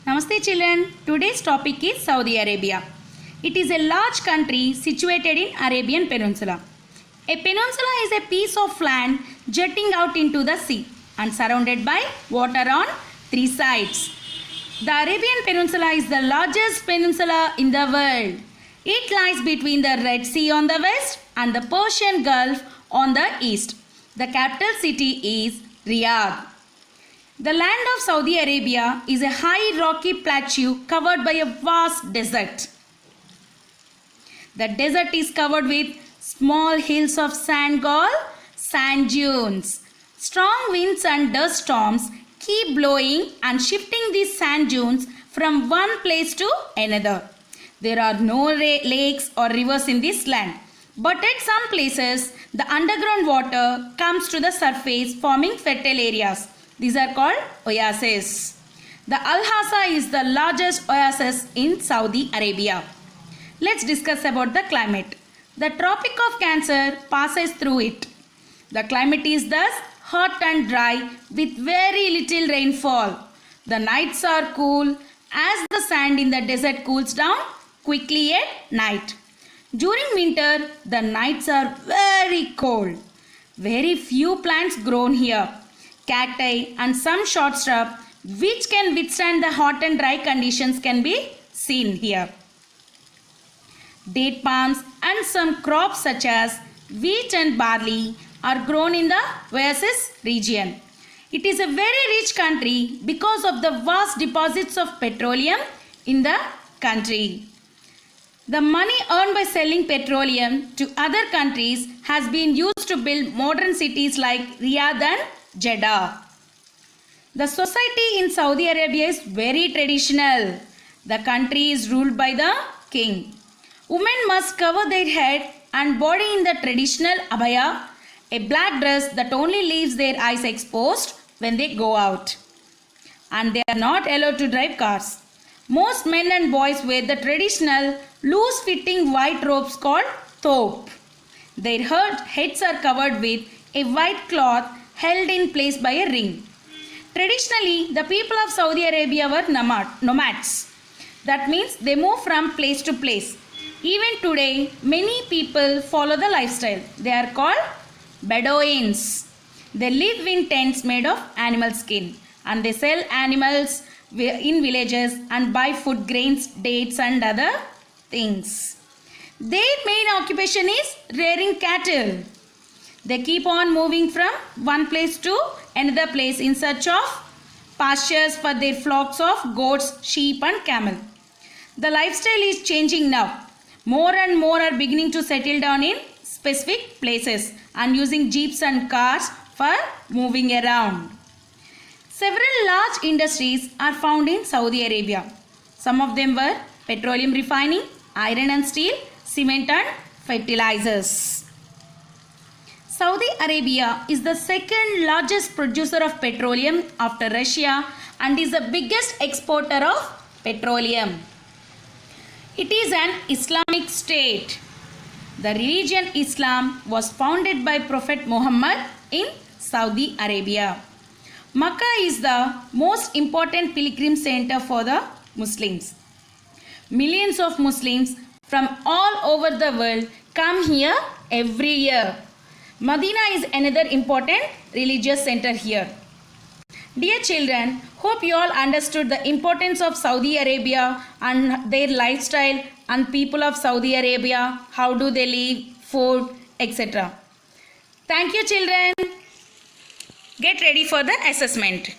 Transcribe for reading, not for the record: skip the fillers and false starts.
Namaste children. Today's topic is Saudi Arabia. It is a large country situated in Arabian Peninsula. A peninsula is a piece of land jutting out into the sea and surrounded by water on three sides. The Arabian Peninsula is the largest peninsula in the world. It lies between the Red Sea on the west and the Persian Gulf on the east. The capital city is Riyadh. The land of Saudi Arabia is a high rocky plateau covered by a vast desert. The desert is covered with small hills of sand called sand dunes. Strong winds and dust storms keep blowing and shifting these sand dunes from one place to another. There are no lakes or rivers in this land, but at some places the underground water comes to the surface forming fertile areas. These are called oases. The Al-Hasa is the largest oasis in Saudi Arabia. Let's discuss about the climate. The Tropic of Cancer passes through it. The climate is thus hot and dry with very little rainfall. The nights are cool as the sand in the desert cools down quickly at night. During winter, the nights are very cold. Very few plants grown here. Cacti and some short shrub which can withstand the hot and dry conditions can be seen here. Date palms and some crops such as wheat and barley are grown in the oasis region. It is a very rich country because of the vast deposits of petroleum in the country. The money earned by selling petroleum to other countries has been used to build modern cities like Riyadh and Jeddah. The society in Saudi Arabia is very traditional. The country is ruled by the king. Women must cover their head and body in the traditional abaya, a black dress that only leaves their eyes exposed when they go out. And they are not allowed to drive cars. Most men and boys wear the traditional loose-fitting white robes called thobe. Their heads are covered with a white cloth held in place by a ring. Traditionally, the people of Saudi Arabia were nomads. That means they move from place to place. Even today, many people follow the lifestyle. They are called Bedouins. They live in tents made of animal skin and they sell animals in villages and buy food grains, dates and other things. Their main occupation is rearing cattle. They keep on moving from one place to another place in search of pastures for their flocks of goats, sheep and camel. The lifestyle is changing now. More and more are beginning to settle down in specific places and using jeeps and cars for moving around. Several large industries are found in Saudi Arabia. Some of them were petroleum refining, iron and steel, cement and fertilizers. Saudi Arabia is the second largest producer of petroleum after Russia and is the biggest exporter of petroleum. It is an Islamic state. The religion Islam was founded by Prophet Muhammad in Saudi Arabia. Makkah is the most important pilgrim center for the Muslims. Millions of Muslims from all over the world come here every year. Medina is another important religious center here. Dear children, hope you all understood the importance of Saudi Arabia and their lifestyle and people of Saudi Arabia, how do they live, food, etc. Thank you children. Get ready for the assessment.